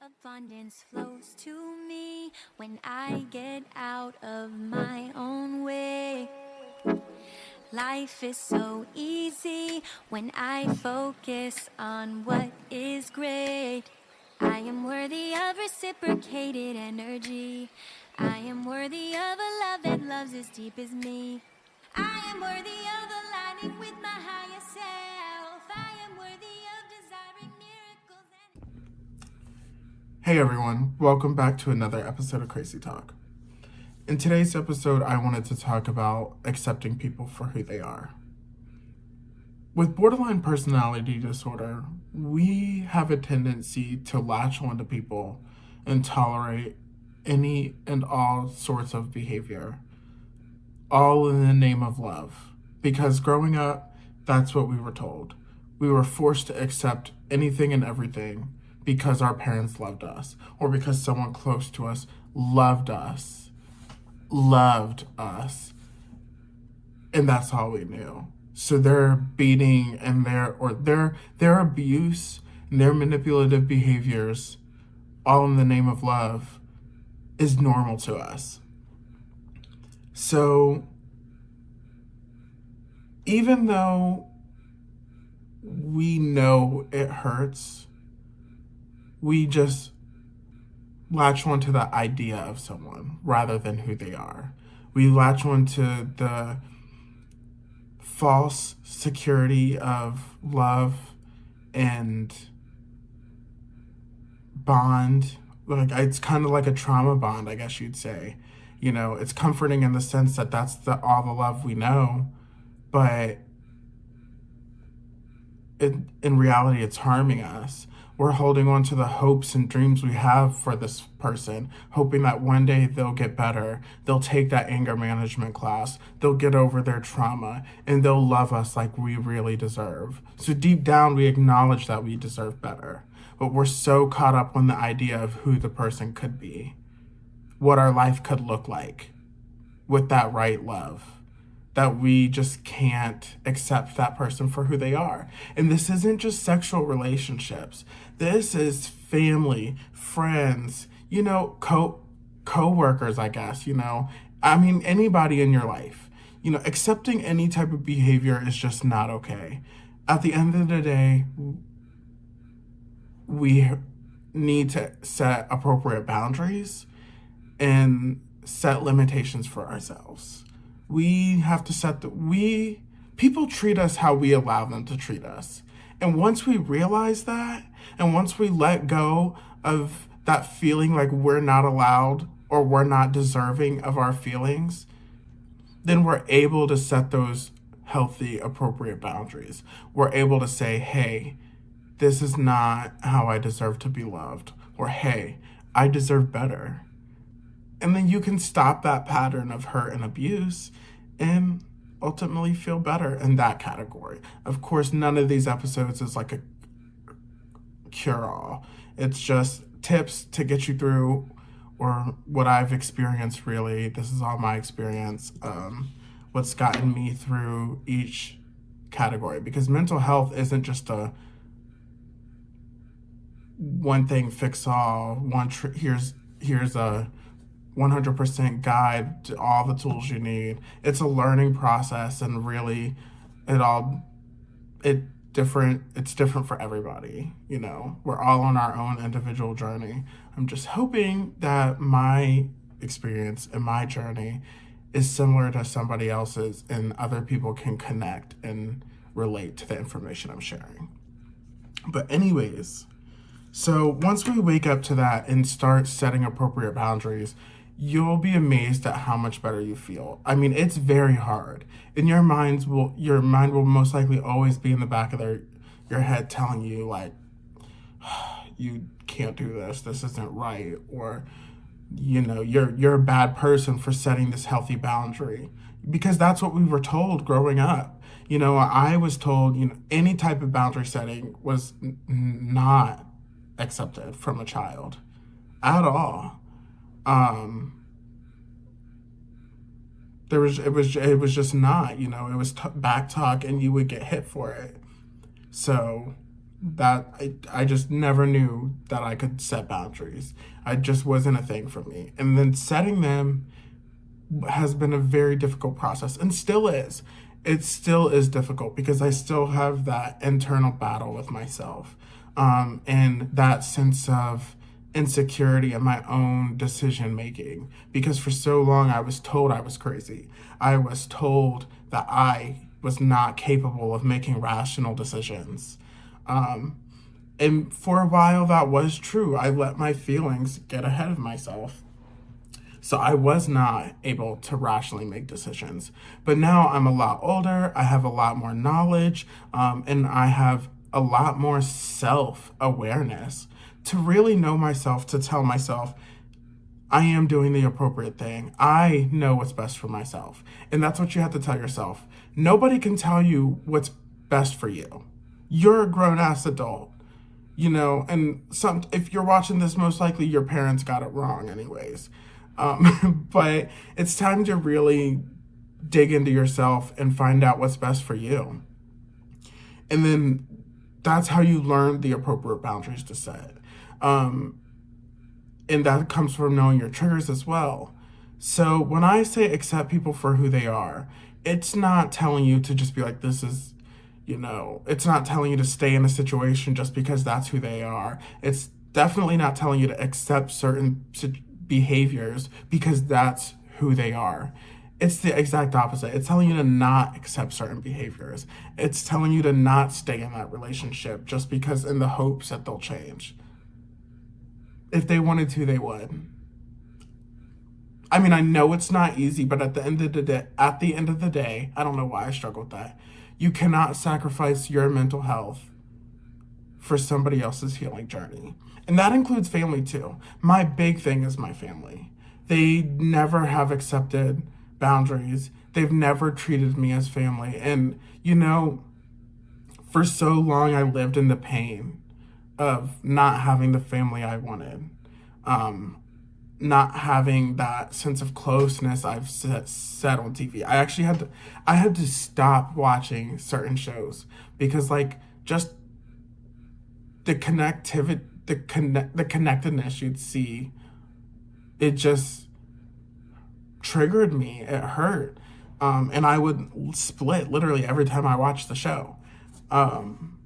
Abundance flows to me when I get out of my own way. Life is so easy when I focus on what is great. I am worthy of reciprocated energy. I am worthy of a love that loves as deep as me. I am worthy of aligning with my higher self. I am worthy of desiring miracles and... Hey everyone, welcome back to another episode of Crazy Talk. In today's episode, I wanted to talk about accepting people for who they are. With borderline personality disorder, we have a tendency to latch onto people and tolerate any and all sorts of behavior, all in the name of love. Because growing up, that's what we were told. We were forced to accept anything and everything because our parents loved us, or because someone close to us loved us, and that's all we knew. So their beating and their abuse and their manipulative behaviors, all in the name of love, is normal to us. So even though we know it hurts, we just latch onto the idea of someone rather than who they are. We latch onto the false security of love and bond. Like, it's kind of like a trauma bond, I guess you'd say. You know, it's comforting in the sense that that's all the love we know, but in reality, it's harming us. We're holding on to the hopes and dreams we have for this person, hoping that one day they'll get better, they'll take that anger management class, they'll get over their trauma, and they'll love us like we really deserve. So deep down, we acknowledge that we deserve better, but we're so caught up on the idea of who the person could be, what our life could look like with that right love, that we just can't accept that person for who they are. And this isn't just sexual relationships. This is family, friends, co-workers, I guess, I mean, anybody in your life. Accepting any type of behavior is just not okay. At the end of the day, we need to set appropriate boundaries and set limitations for ourselves. We have to people treat us how we allow them to treat us. And once we realize that, and once we let go of that feeling like we're not allowed or we're not deserving of our feelings, then we're able to set those healthy, appropriate boundaries. We're able to say, hey, this is not how I deserve to be loved. Or, hey, I deserve better. And then you can stop that pattern of hurt and abuse and ultimately feel better in that category. Of course, none of these episodes is like a cure-all. It's just tips to get you through, or what I've experienced, really. This is all my experience, what's gotten me through each category. Because mental health isn't just a one thing fix all, here's a 100% guide to all the tools you need. It's a learning process, and really it's different for everybody. We're all on our own individual journey. I'm just hoping that my experience and my journey is similar to somebody else's, and other people can connect and relate to the information I'm sharing. But anyways, so once we wake up to that and start setting appropriate boundaries, you'll be amazed at how much better you feel. I mean, it's very hard. And your mind will most likely always be in the back of your head telling you, like, you can't do this. This isn't right. Or, you're a bad person for setting this healthy boundary. Because that's what we were told growing up. I was told, any type of boundary setting was not accepted from a child at all. It was just not, it was back talk, and you would get hit for it. So That I just never knew that I could set boundaries. I just wasn't a thing for me. And then setting them has been a very difficult process and still is. It still is difficult because I still have that internal battle with myself, and that sense of insecurity in my own decision making. Because for so long I was told I was crazy. I was told that I was not capable of making rational decisions. Um, and for a while that was true. I let my feelings get ahead of myself. So I was not able to rationally make decisions. But now I'm a lot older, I have a lot more knowledge, and I have a lot more self awareness to really know myself, to tell myself, I am doing the appropriate thing. I know what's best for myself. And that's what you have to tell yourself. Nobody can tell you what's best for you. You're a grown ass adult, and if you're watching this, most likely your parents got it wrong anyways. But it's time to really dig into yourself and find out what's best for you. And then that's how you learn the appropriate boundaries to set. And that comes from knowing your triggers as well. So when I say accept people for who they are, it's not telling you to just be like, it's not telling you to stay in a situation just because that's who they are. It's definitely not telling you to accept certain behaviors because that's who they are. It's the exact opposite. It's telling you to not accept certain behaviors. It's telling you to not stay in that relationship just because in the hopes that they'll change. If they wanted to, they would. I mean, I know it's not easy, but at the end of the day, I don't know why I struggle with that. You cannot sacrifice your mental health for somebody else's healing journey. And that includes family too. My big thing is my family. They never have accepted boundaries. They've never treated me as family. And, for so long I lived in the pain of not having the family I wanted. Not having that sense of closeness I've said on TV. I had to stop watching certain shows because just the connectivity, the connectedness you'd see, it just triggered me. It hurt. And I would split literally every time I watched the show. And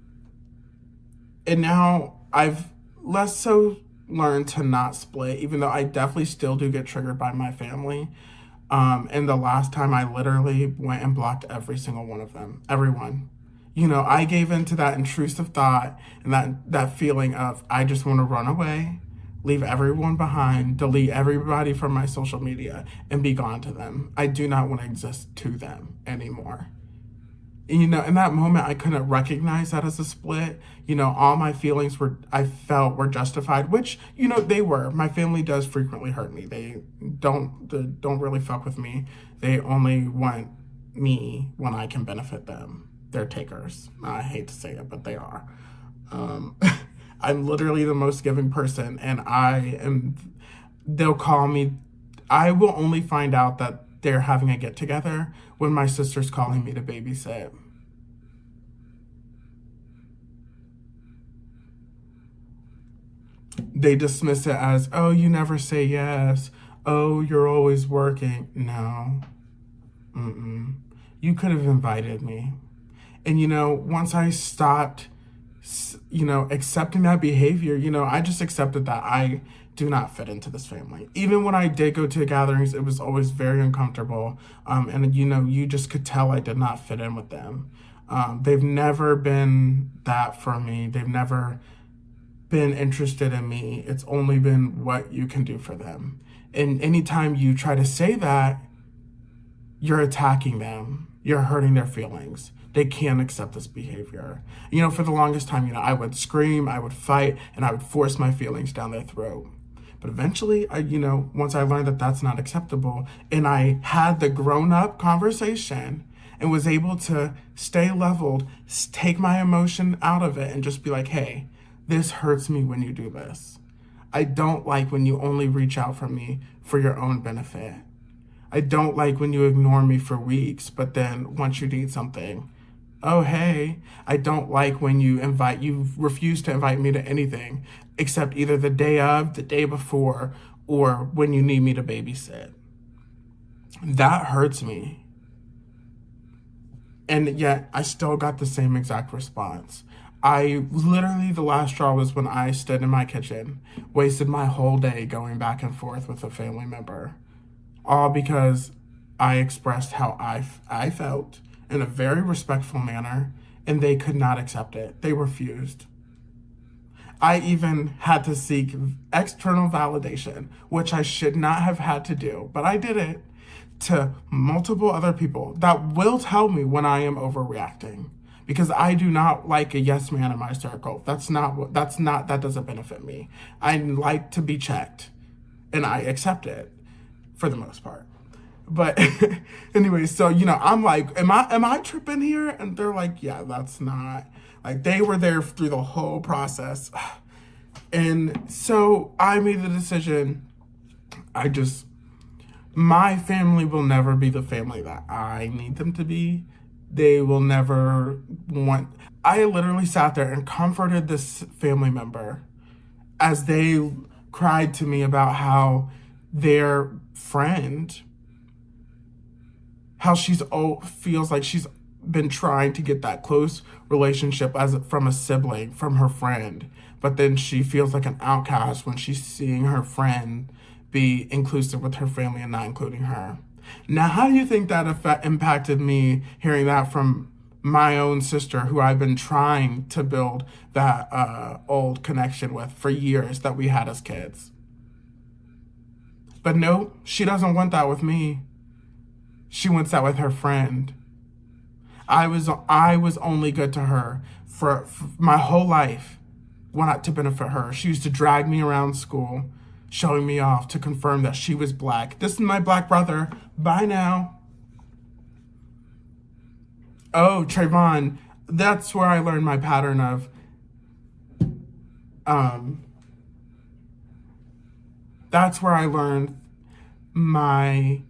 now I've less so learned to not split, even though I definitely still do get triggered by my family. And the last time I literally went and blocked every single one of them, everyone. I gave into that intrusive thought and that feeling of I just want to run away, leave everyone behind, delete everybody from my social media, and be gone to them. I do not want to exist to them anymore. In that moment, I couldn't recognize that as a split. All my feelings I felt were justified, which, they were. My family does frequently hurt me. They don't really fuck with me. They only want me when I can benefit them. They're takers. I hate to say it, but they are. I'm literally the most giving person, and they'll call me. I will only find out that they're having a get together when my sister's calling me to babysit. They dismiss it as, oh, you never say yes. Oh, you're always working. No. You could have invited me. And, once I stopped, accepting that behavior, I just accepted that I do not fit into this family. Even when I did go to gatherings, it was always very uncomfortable. And, you just could tell I did not fit in with them. They've never been that for me. They've never been interested in me. It's only been what you can do for them. And anytime you try to say that, you're attacking them. You're hurting their feelings. They can't accept this behavior. For the longest time, I would scream, I would fight, and I would force my feelings down their throat. But eventually, once I learned that that's not acceptable, and I had the grown-up conversation and was able to stay leveled, take my emotion out of it, and just be like, hey, this hurts me when you do this. I don't like when you only reach out for me for your own benefit. I don't like when you ignore me for weeks, but then once you need something, oh, hey, I don't like when you refuse to invite me to anything except either the day of, the day before, or when you need me to babysit. That hurts me. And yet I still got the same exact response. I literally, the last straw was when I stood in my kitchen, wasted my whole day going back and forth with a family member, all because I expressed how I felt in a very respectful manner, and they could not accept it. They refused. I even had to seek external validation, which I should not have had to do, but I did it, to multiple other people that will tell me when I am overreacting, because I do not like a yes man in my circle. That doesn't benefit me. I like to be checked, and I accept it for the most part. But anyway, so I'm like, am I tripping here? And they're like, yeah, that's not, like, they were there through the whole process. And so I made the decision. My family will never be the family that I need them to be. They will never want. I literally sat there and comforted this family member as they cried to me about how their friend, how feels like she's been trying to get that close relationship from a sibling, from her friend, but then she feels like an outcast when she's seeing her friend be inclusive with her family and not including her. Now, how do you think that impacted me, hearing that from my own sister, who I've been trying to build that old connection with for years that we had as kids? But no, she doesn't want that with me. She wants that with her friend. I was only good to her for my whole life, to benefit her. She used to drag me around school, showing me off to confirm that she was black. This is my black brother. Bye now. Oh, Trayvon, that's where I learned my pattern of, that's where I learned my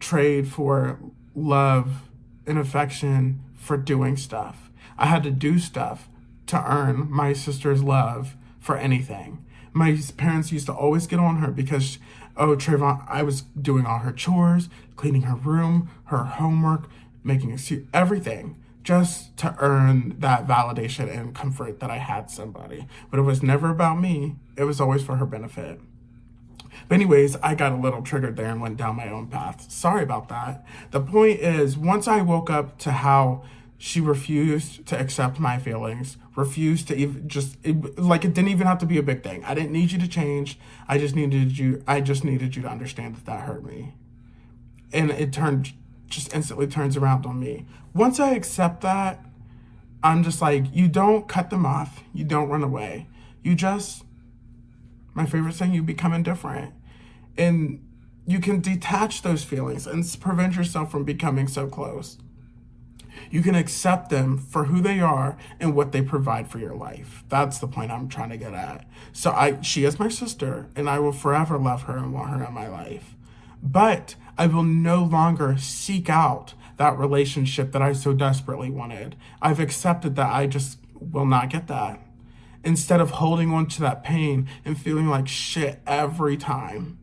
trade for love and affection for doing stuff. I had to do stuff to earn my sister's love for anything. My parents used to always get on her because, oh, Trayvon, I was doing all her chores, cleaning her room, her homework, making everything, just to earn that validation and comfort that I had somebody. But it was never about me. It was always for her benefit. But anyways, I got a little triggered there and went down my own path. Sorry about that. The point is, once I woke up to how she refused to accept my feelings, refused to even it didn't even have to be a big thing. I didn't need you to change. I just needed you to understand that hurt me. And it instantly turns around on me. Once I accept that, I'm just like, you don't cut them off. You don't run away. My favorite saying, you become indifferent. And you can detach those feelings and prevent yourself from becoming so close. You can accept them for who they are and what they provide for your life. That's the point I'm trying to get at. So she is my sister, and I will forever love her and want her in my life. But I will no longer seek out that relationship that I so desperately wanted. I've accepted that I just will not get that. Instead of holding on to that pain and feeling like shit every time.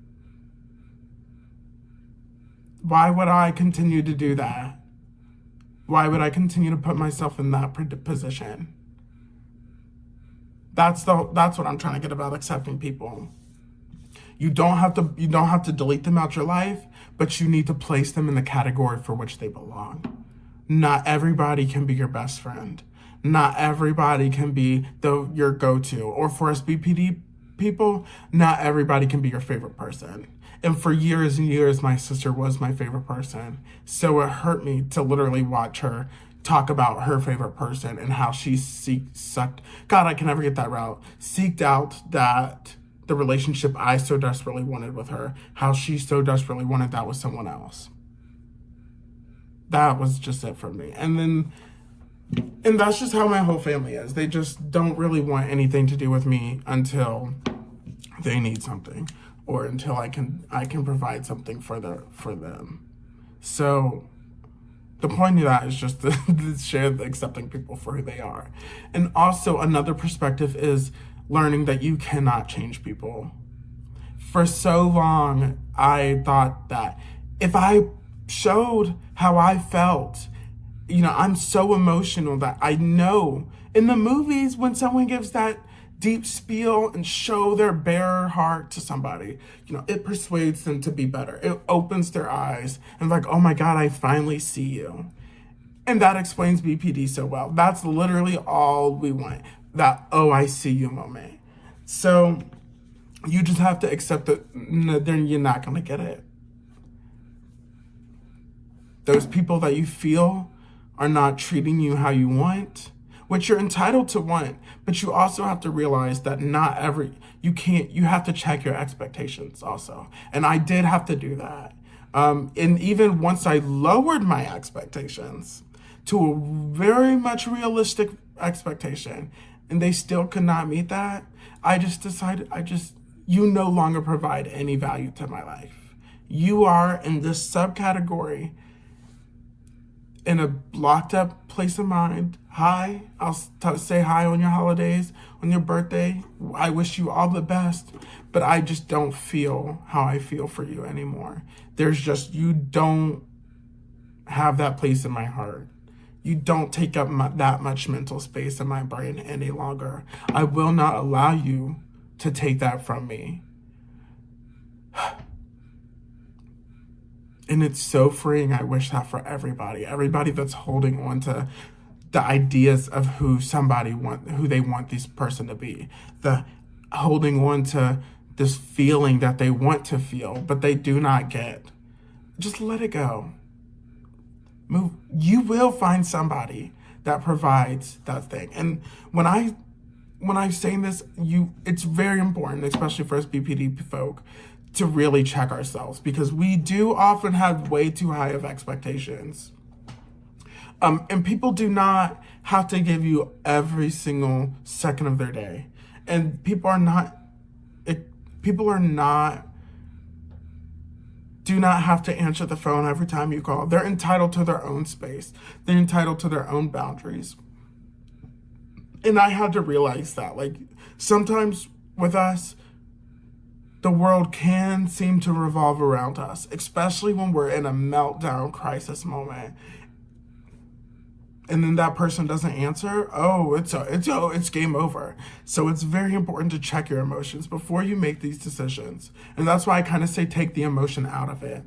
Why would I continue to do that? Why would I continue to put myself in that position? That's what I'm trying to get about accepting people. You don't have to delete them out your life, but you need to place them in the category for which they belong. Not everybody can be your best friend. Not everybody can be your go-to. Or for us BPD people, not everybody can be your favorite person. And for years and years, my sister was my favorite person. So it hurt me to literally watch her talk about her favorite person and how she seeked out that the relationship I so desperately wanted with her, how she so desperately wanted that with someone else. That was just it for me. And that's just how my whole family is. They just don't really want anything to do with me until they need something, or until I can provide something for them. So The point of that is just to share accepting people for who they are. And also another perspective is learning that you cannot change people. For so long, I thought that if I showed how I felt, I'm so emotional that I know in the movies when someone gives that deep spiel and show their bare heart to somebody, it persuades them to be better. It opens their eyes and like, oh my God, I finally see you. And that explains BPD so well. That's literally all we want. That, oh, I see you moment. So you just have to accept that then you're not going to get it. Those people that you feel are not treating you how you want, which you're entitled to want, but you also have to realize that you have to check your expectations also. And I did have to do that. And even once I lowered my expectations to a very much realistic expectation, and they still could not meet that, I just decided, you no longer provide any value to my life. You are in this subcategory in a locked up place of mind. Hi, I'll say hi on your holidays, on your birthday. I wish you all the best, but I just don't feel how I feel for you anymore. You don't have that place in my heart. You don't take up that much mental space in my brain any longer. I will not allow you to take that from me. And it's so freeing. I wish that for everybody that's holding on to the ideas of who they want this person to be, the holding on to this feeling that they want to feel, but they do not get. Just let it go. Move. You will find somebody that provides that thing. And when I'm saying this, it's very important, especially for us BPD folk, to really check ourselves, because we do often have way too high of expectations. And people do not have to give you every single second of their day. And do not have to answer the phone every time you call. They're entitled to their own space. They're entitled to their own boundaries. And I had to realize that, sometimes with us, the world can seem to revolve around us, especially when we're in a meltdown crisis moment. And then that person doesn't answer, it's game over. So it's very important to check your emotions before you make these decisions. And that's why I kind of say take the emotion out of it.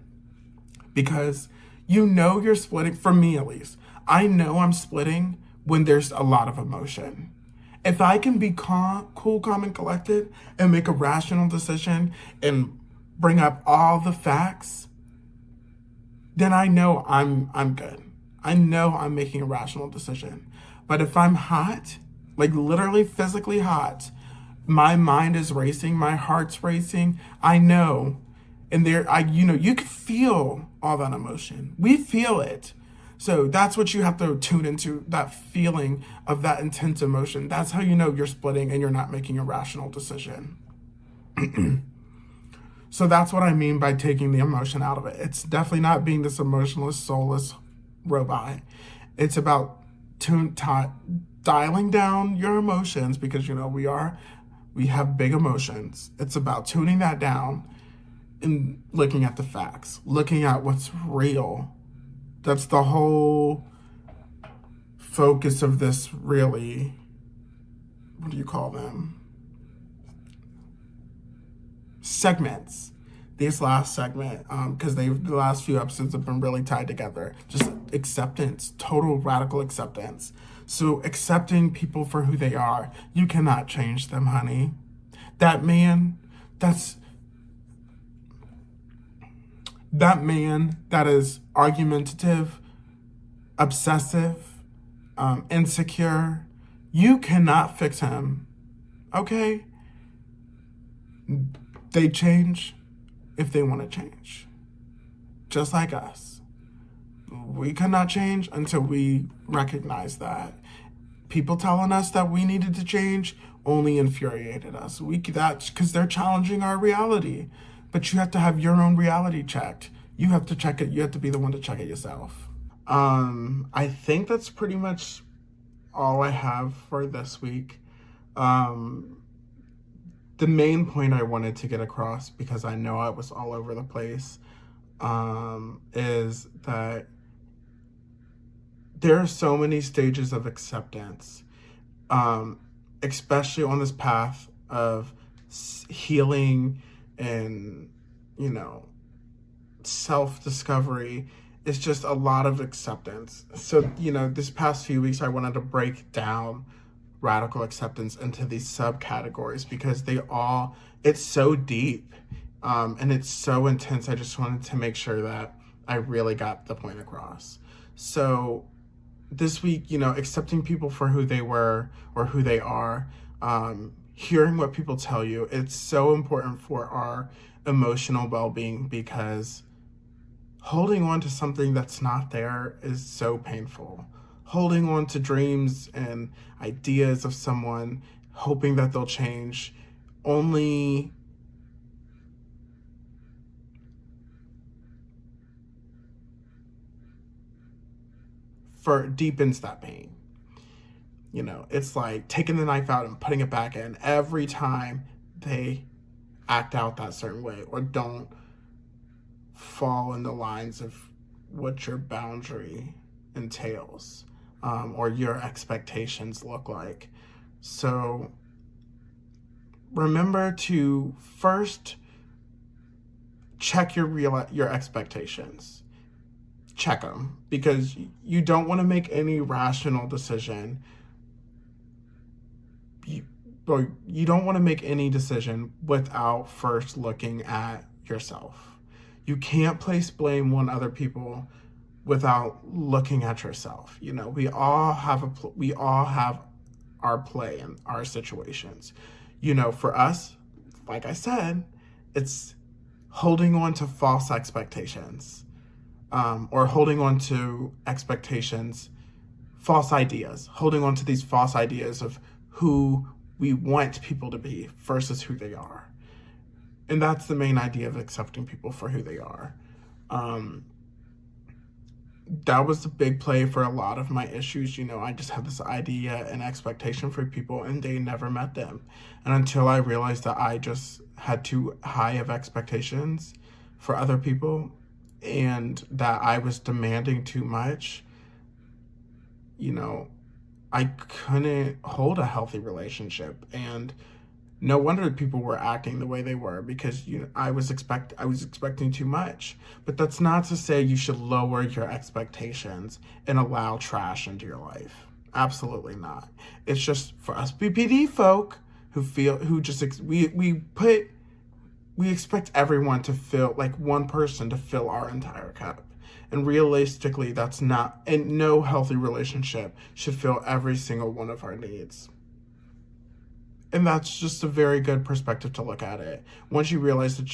Because you're splitting, for me at least. I know I'm splitting when there's a lot of emotion. If I can be cool, calm, and collected and make a rational decision and bring up all the facts, then I know I'm good. I know I'm making a rational decision. But if I'm hot, literally physically hot, my mind is racing, my heart's racing, I know. And you can feel all that emotion. We feel it. So that's what you have to tune into, that feeling of that intense emotion. That's how you know you're splitting and you're not making a rational decision. So that's what I mean by taking the emotion out of it. It's definitely not being this emotionless, soulless robot. It's about dialing down your emotions, because we have big emotions. It's about tuning that down and looking at the facts, looking at what's real. That's the whole focus of this, really. What do you call them? Segments. This last segment, because the last few episodes have been really tied together. Just acceptance, total radical acceptance. So accepting people for who they are. You cannot change them, honey. That man that is argumentative, obsessive, insecure, you cannot fix him, okay? They change if they want to change, just like us. We cannot change until we recognize that. People telling us that we needed to change only infuriated us. That's because they're challenging our reality. But you have to have your own reality checked. You have to check it. You have to be the one to check it yourself. I think that's pretty much all I have for this week. Um, the main point I wanted to get across, because I know I was all over the place, is that there are so many stages of acceptance, especially on this path of healing and, self-discovery. It's just a lot of acceptance. So, this past few weeks, I wanted to break down radical acceptance into these subcategories because it's so deep, and it's so intense. I just wanted to make sure that I really got the point across. So this week, accepting people for who they were or who they are, hearing what people tell you, it's so important for our emotional well-being, because holding on to something that's not there is so painful. Holding on to dreams and ideas of someone, hoping that they'll change, only deepens that pain. It's like taking the knife out and putting it back in every time they act out that certain way or don't fall in the lines of what your boundary entails, or your expectations look like. So remember to first check your expectations. Check them, because you don't want to make any rational decision. You don't want to make any decision without first looking at yourself. You can't place blame on other people without looking at yourself. We all have our play in our situations. For us, like I said, it's holding on to false expectations, or holding on to expectations, false ideas, holding on to these false ideas of who we want people to be versus who they are. And that's the main idea of accepting people for who they are. That was the big play for a lot of my issues. I just had this idea and expectation for people, and they never met them. And until I realized that I just had too high of expectations for other people, and that I was demanding too much, I couldn't hold a healthy relationship. And no wonder people were acting the way they were, because I was expecting too much. But that's not to say you should lower your expectations and allow trash into your life. Absolutely not. It's just for us BPD folk we expect everyone to fill, like one person to fill our entire cup. And realistically, that's not, and no healthy relationship should fill every single one of our needs. And that's just a very good perspective to look at it. Once you realize that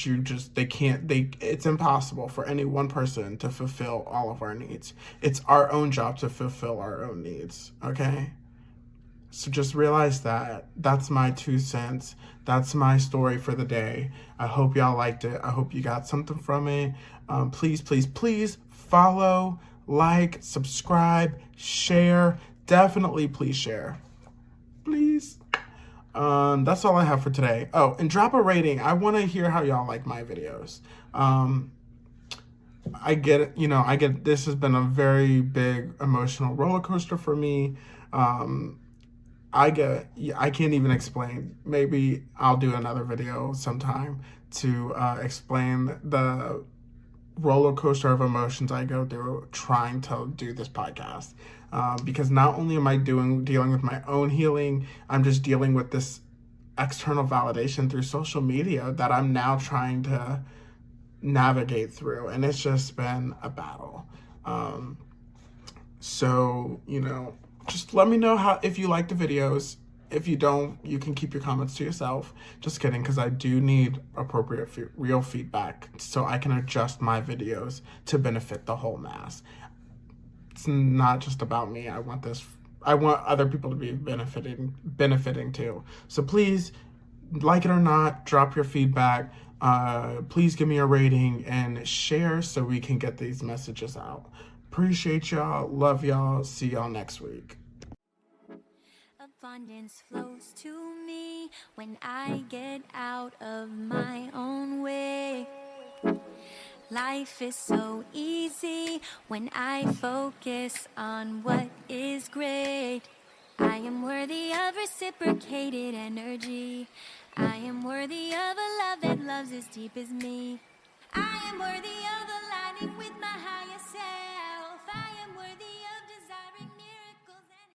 it's impossible for any one person to fulfill all of our needs. It's our own job to fulfill our own needs, okay? So just realize that. That's my 2 cents. That's my story for the day. I hope y'all liked it. I hope you got something from it. Please, please, please follow, like, subscribe, share. Definitely please share. Please. That's all I have for today. Oh, and drop a rating. I want to hear how y'all like my videos. I get it. This has been a very big emotional roller coaster for me. I can't even explain. Maybe I'll do another video sometime to explain the roller coaster of emotions I go through trying to do this podcast. Because not only am I dealing with my own healing, I'm just dealing with this external validation through social media that I'm now trying to navigate through. And it's just been a battle. So, just let me know if you like the videos. If you don't, you can keep your comments to yourself. Just kidding, because I do need appropriate real feedback so I can adjust my videos to benefit the whole mass. It's not just about me. I want other people to be benefiting too. So please, like it or not, drop your feedback. Please give me a rating and share so we can get these messages out. Appreciate y'all. Love y'all. See y'all next week. Abundance flows to me when I get out of my own way. Life is so easy when I focus on what is great. I am worthy of reciprocated energy. I am worthy of a love that loves as deep as me. I am worthy of aligning with my